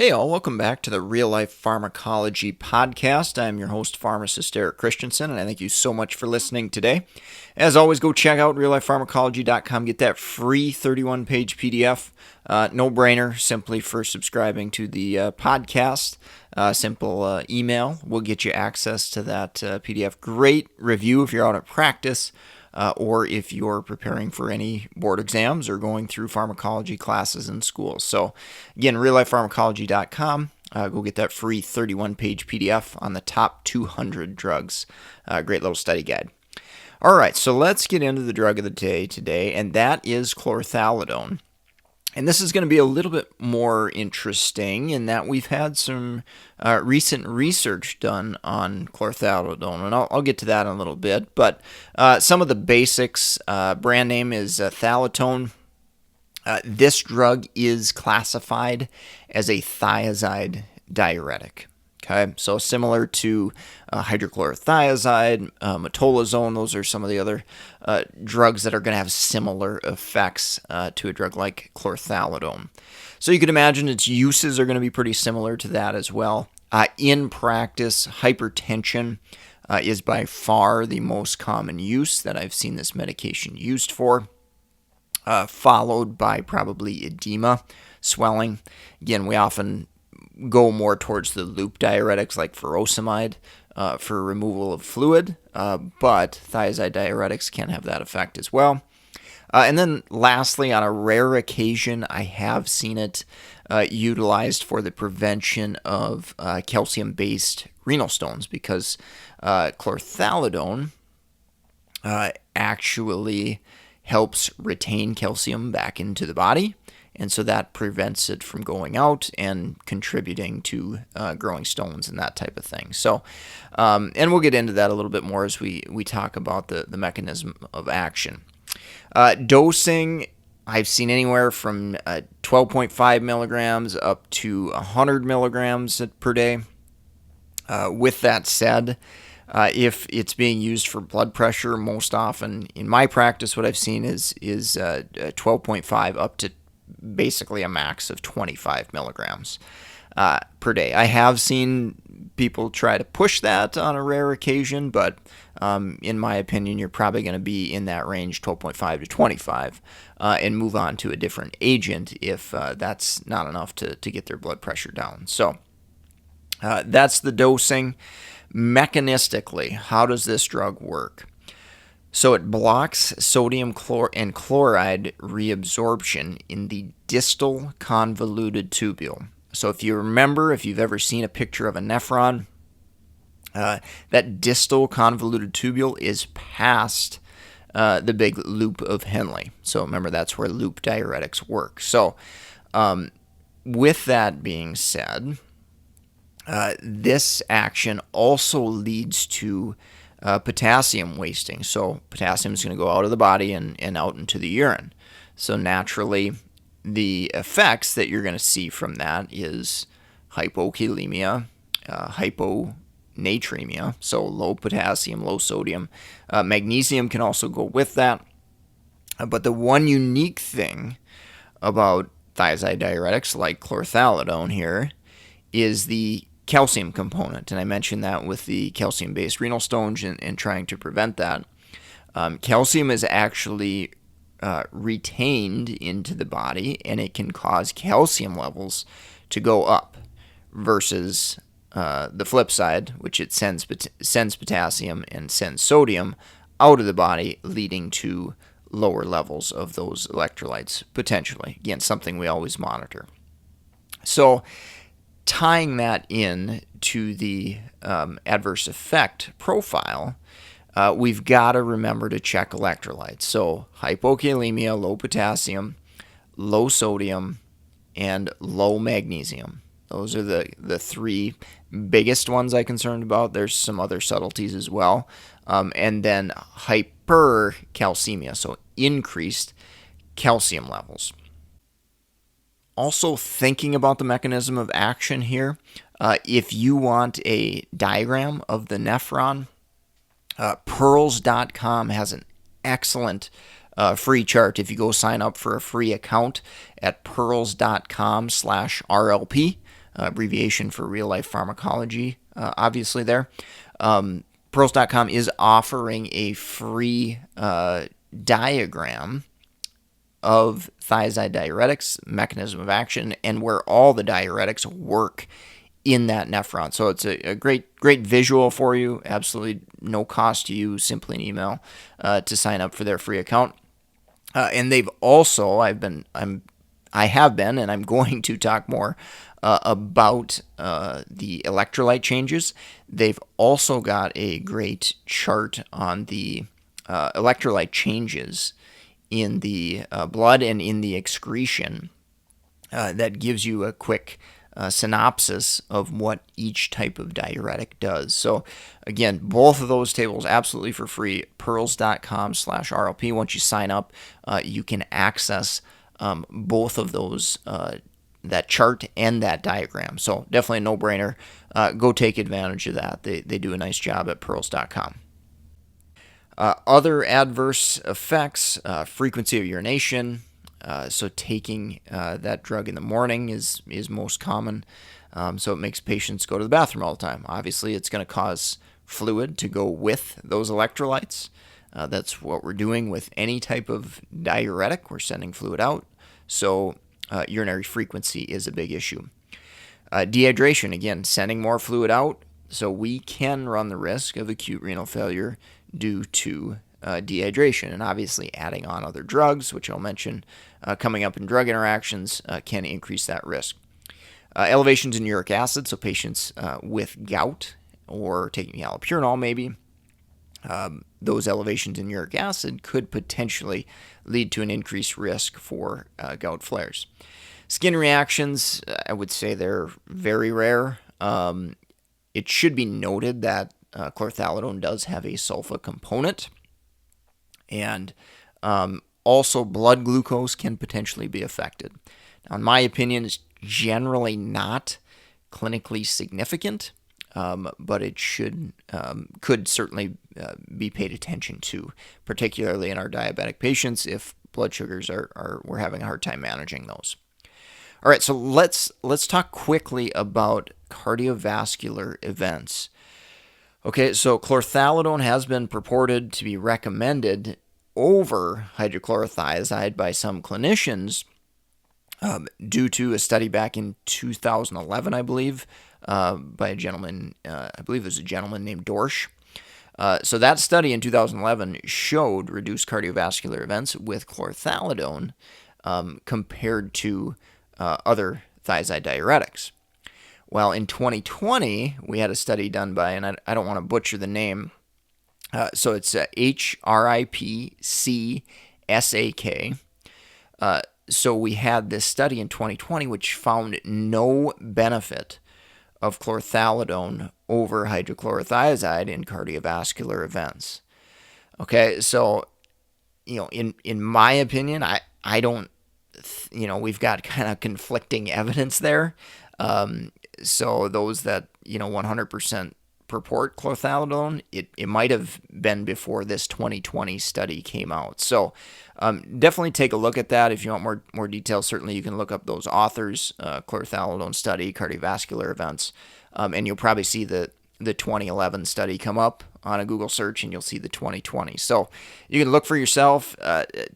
Hey all, welcome back to the Real Life Pharmacology podcast. I'm your host, pharmacist Eric Christensen, and I thank you so much for listening today. As always, go check out reallifepharmacology.com. Get that free 31-page PDF. No-brainer, simply for subscribing to the podcast. Simple email will get you access to that PDF. Great review if you're out at practice. Or if you're preparing for any board exams or going through pharmacology classes in schools. So again, reallifepharmacology.com. Go get that free 31-page PDF on the top 200 drugs. Great little study guide. All right, so let's get into the drug of the day today, and that is chlorthalidone. And this is going to be a little bit more interesting in that we've had some recent research done on chlorthalidone, and I'll get to that in a little bit. But some of the basics, brand name is Thalitone. This drug is classified as a thiazide diuretic. Okay, so similar to hydrochlorothiazide, metolazone, those are some of the other drugs that are going to have similar effects to a drug like chlorthalidone. So you can imagine its uses are going to be pretty similar to that as well. In practice, hypertension is by far the most common use that I've seen this medication used for, followed by probably edema, swelling. Again, we often go more towards the loop diuretics like furosemide for removal of fluid, but thiazide diuretics can have that effect as well. And then lastly, on a rare occasion, I have seen it utilized for the prevention of calcium-based renal stones because chlorthalidone actually helps retain calcium back into the body. And so that prevents it from going out and contributing to growing stones and that type of thing. So, and we'll get into that a little bit more as we talk about the mechanism of action. Dosing, I've seen anywhere from 12.5 milligrams up to 100 milligrams per day. With that said, if it's being used for blood pressure, most often in my practice, what I've seen is 12.5 up to basically a max of 25 milligrams per day. I have seen people try to push that on a rare occasion, but in my opinion, you're probably going to be in that range, 12.5 to 25, and move on to a different agent if that's not enough to get their blood pressure down. So that's the dosing. Mechanistically, how does this drug work? So it blocks sodium and chloride reabsorption in the distal convoluted tubule. So if you remember, if you've ever seen a picture of a nephron, that distal convoluted tubule is past the big loop of Henle. So remember, that's where loop diuretics work. So with that being said, this action also leads to potassium wasting. So potassium is going to go out of the body and out into the urine. So naturally, the effects that you're going to see from that is hypokalemia, hyponatremia, so low potassium, low sodium. Magnesium can also go with that. But the one unique thing about thiazide diuretics like chlorthalidone here is the calcium component, and I mentioned that with the calcium-based renal stones and trying to prevent that. Calcium is actually retained into the body, and it can cause calcium levels to go up versus the flip side, which it sends potassium and sends sodium out of the body, leading to lower levels of those electrolytes, potentially. Again, something we always monitor. So tying that in to the adverse effect profile, we've got to remember to check electrolytes. So hypokalemia, low potassium, low sodium, and low magnesium. Those are the three biggest ones I'm concerned about. There's some other subtleties as well. And then hypercalcemia, so increased calcium levels. Also thinking about the mechanism of action here, if you want a diagram of the nephron, Pearls.com has an excellent free chart if you go sign up for a free account at pearls.com/RLP. abbreviation for real life pharmacology, obviously there. Pearls.com is offering a free diagram of thiazide diuretics, mechanism of action, and where all the diuretics work in that nephron. So it's a great visual for you. Absolutely no cost to you. Simply an email to sign up for their free account. And they've also, I have been, and I'm going to talk more about the electrolyte changes. They've also got a great chart on the electrolyte changes in the blood and in the excretion that gives you a quick synopsis of what each type of diuretic does. So again, both of those tables absolutely for free. Pearls.com/RLP. Once you sign up, you can access both of those, that chart and that diagram. So definitely a no-brainer. Go take advantage of that. They do a nice job at Pearls.com. Other adverse effects, frequency of urination. So taking that drug in the morning is most common. So it makes patients go to the bathroom all the time. Obviously, it's going to cause fluid to go with those electrolytes. That's what we're doing with any type of diuretic. We're sending fluid out. So urinary frequency is a big issue. Dehydration, again, sending more fluid out. So we can run the risk of acute renal failure due to dehydration. And obviously adding on other drugs, which I'll mention coming up in drug interactions, can increase that risk. Elevations in uric acid, so patients with gout or taking allopurinol maybe, those elevations in uric acid could potentially lead to an increased risk for gout flares. Skin reactions, I would say they're very rare. It should be noted that chlorthalidone does have a sulfa component, and also blood glucose can potentially be affected. Now, in my opinion, it's generally not clinically significant, but it could certainly be paid attention to, particularly in our diabetic patients if blood sugars we're having a hard time managing those. All right, so let's talk quickly about cardiovascular events. Okay, so chlorthalidone has been purported to be recommended over hydrochlorothiazide by some clinicians due to a study back in 2011, I believe, by a gentleman, I believe it was a gentleman named Dorsch. So that study in 2011 showed reduced cardiovascular events with chlorthalidone compared to other thiazide diuretics. Well, in 2020, we had a study done by, and I don't want to butcher the name, so it's HRIPCSAK. So we had this study in 2020 which found no benefit of chlorthalidone over hydrochlorothiazide in cardiovascular events. Okay, so, in my opinion, I don't, we've got kind of conflicting evidence there. So those that, 100% purport chlorthalidone, it might have been before this 2020 study came out. So definitely take a look at that. If you want more details, certainly you can look up those authors, chlorthalidone study, cardiovascular events, and you'll probably see the 2011 study come up on a Google search, and you'll see the 2020. So you can look for yourself,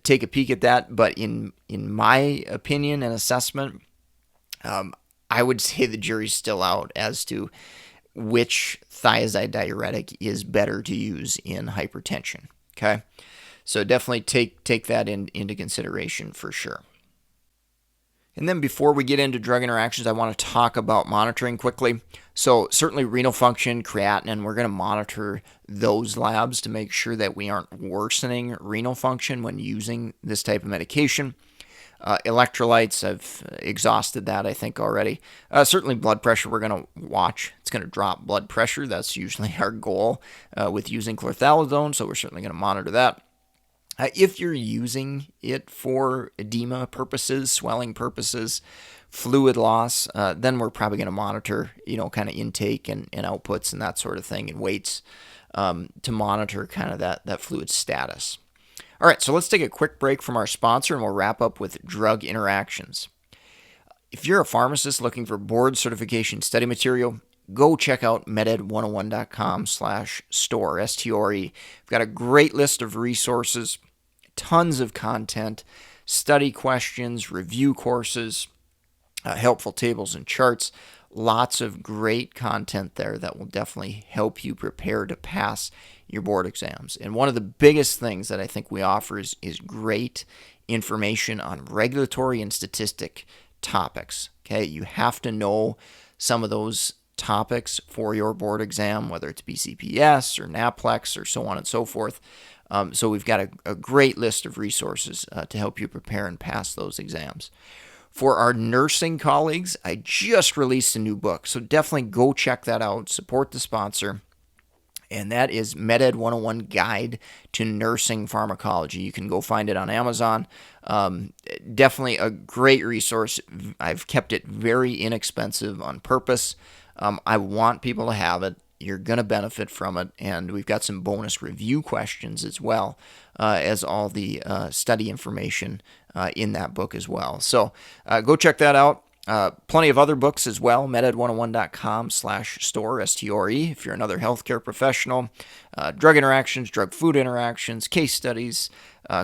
take a peek at that. But in my opinion and assessment, I would say the jury's still out as to which thiazide diuretic is better to use in hypertension. Okay, so definitely take that into consideration for sure. And then before we get into drug interactions, I want to talk about monitoring quickly. So certainly renal function, creatinine, we're going to monitor those labs to make sure that we aren't worsening renal function when using this type of medication. Electrolytes, I've exhausted that, I think, already. Certainly blood pressure, we're going to watch. It's going to drop blood pressure. That's usually our goal with using chlorthalidone, so we're certainly going to monitor that. If you're using it for edema purposes, swelling purposes, fluid loss, then we're probably going to monitor, kind of intake and outputs and that sort of thing, and weights to monitor kind of that fluid status. All right, so let's take a quick break from our sponsor, and we'll wrap up with drug interactions. If you're a pharmacist looking for board certification study material, go check out meded101.com/store, S-T-O-R-E. We've got a great list of resources, tons of content, study questions, review courses, helpful tables and charts, lots of great content there that will definitely help you prepare to pass your board exams. And one of the biggest things that I think we offer is great information on regulatory and statistic topics. Okay, you have to know some of those topics for your board exam, whether it's BCPS or NAPLEX or so on and so forth. So we've got a great list of resources to help you prepare and pass those exams. For our nursing colleagues, I just released a new book, so definitely go check that out. Support the sponsor. And that is MedEd 101 Guide to Nursing Pharmacology. You can go find it on Amazon. Definitely a great resource. I've kept it very inexpensive on purpose. I want people to have it. You're going to benefit from it. And we've got some bonus review questions as well as all the study information in that book as well. So go check that out. Plenty of other books as well, meded101.com/store, S-T-O-R-E, if you're another healthcare professional. Drug interactions, drug-food interactions, case studies,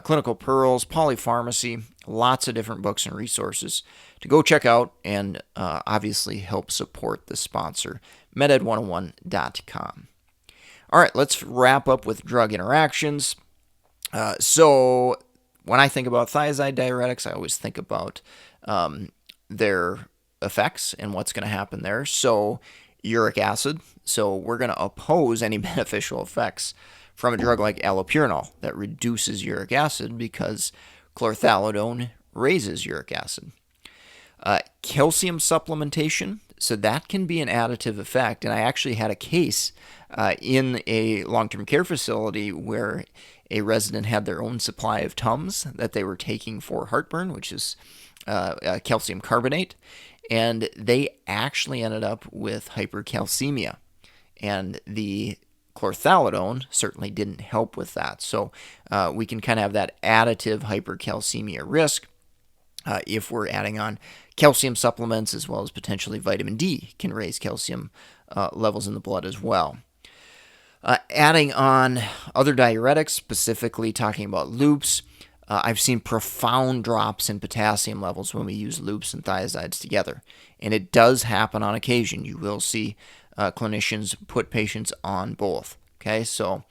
clinical pearls, polypharmacy, lots of different books and resources to go check out and obviously help support the sponsor, meded101.com. All right, let's wrap up with drug interactions. So when I think about thiazide diuretics, I always think about their effects and what's going to happen there. So uric acid. So we're going to oppose any beneficial effects from a drug like allopurinol that reduces uric acid because chlorthalidone raises uric acid. Calcium supplementation. So that can be an additive effect. And I actually had a case in a long-term care facility where a resident had their own supply of Tums that they were taking for heartburn, which is calcium carbonate, and they actually ended up with hypercalcemia, and the chlorthalidone certainly didn't help with that. So we can kind of have that additive hypercalcemia risk if we're adding on calcium supplements, as well as potentially vitamin D can raise calcium levels in the blood as well. Adding on other diuretics, specifically talking about loops, I've seen profound drops in potassium levels when we use loops and thiazides together. And it does happen on occasion. You will see clinicians put patients on both. Okay, so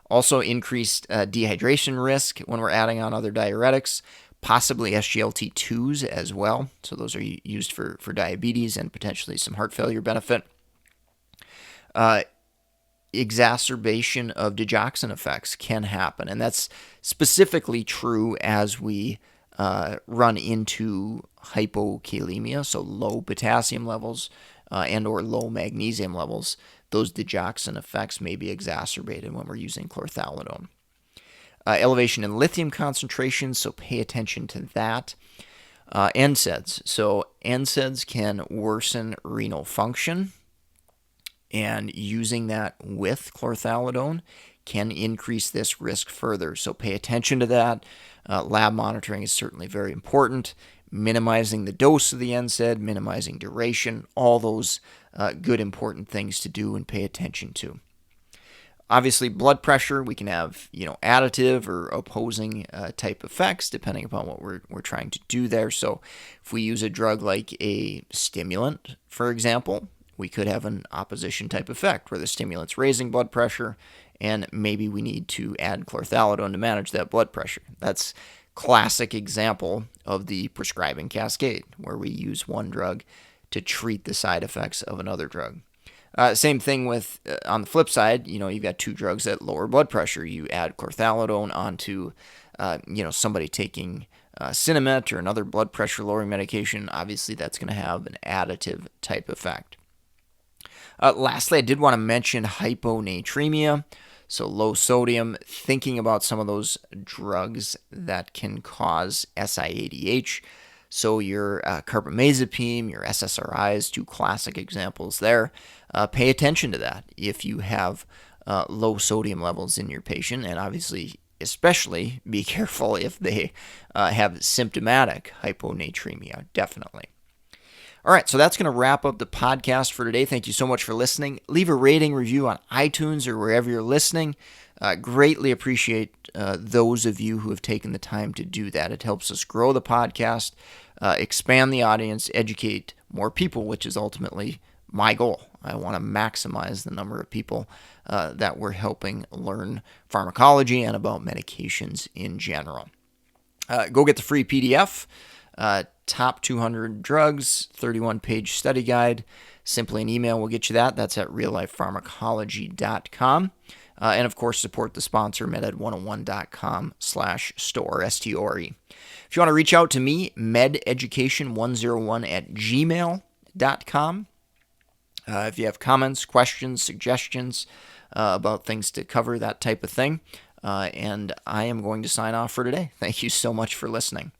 also increased dehydration risk when we're adding on other diuretics, possibly SGLT2s as well. So those are used for diabetes and potentially some heart failure benefit. Exacerbation of digoxin effects can happen, and that's specifically true as we run into hypokalemia, so low potassium levels and or low magnesium levels. Those digoxin effects may be exacerbated when we're using chlorthalidone. Elevation in lithium concentrations, so pay attention to that. NSAIDs, so NSAIDs can worsen renal function, and using that with chlorthalidone can increase this risk further. So pay attention to that. Lab monitoring is certainly very important. Minimizing the dose of the NSAID, minimizing duration, all those good important things to do and pay attention to. Obviously, blood pressure, we can have additive or opposing type effects depending upon what we're trying to do there. So if we use a drug like a stimulant, for example, we could have an opposition type effect where the stimulant's raising blood pressure and maybe we need to add chlorthalidone to manage that blood pressure. That's classic example of the prescribing cascade where we use one drug to treat the side effects of another drug. Same thing with, on the flip side, you've got two drugs that lower blood pressure. You add chlorthalidone onto, somebody taking Sinemet or another blood pressure lowering medication. Obviously, that's going to have an additive type effect. Lastly, I did want to mention hyponatremia, so low sodium, thinking about some of those drugs that can cause SIADH. So your carbamazepine, your SSRIs, two classic examples there. Pay attention to that if you have low sodium levels in your patient, and obviously, especially be careful if they have symptomatic hyponatremia, definitely. All right, so that's going to wrap up the podcast for today. Thank you so much for listening. Leave a rating review on iTunes or wherever you're listening. Greatly appreciate those of you who have taken the time to do that. It helps us grow the podcast, expand the audience, educate more people, which is ultimately my goal. I want to maximize the number of people that we're helping learn pharmacology and about medications in general. Go get the free PDF, Top 200 Drugs, 31-page study guide. Simply an email will get you that. That's at reallifepharmacology.com. And, of course, support the sponsor, meded101.com/store, S-T-O-R-E. If you want to reach out to me, mededucation101@gmail.com. If you have comments, questions, suggestions about things to cover, that type of thing. And I am going to sign off for today. Thank you so much for listening.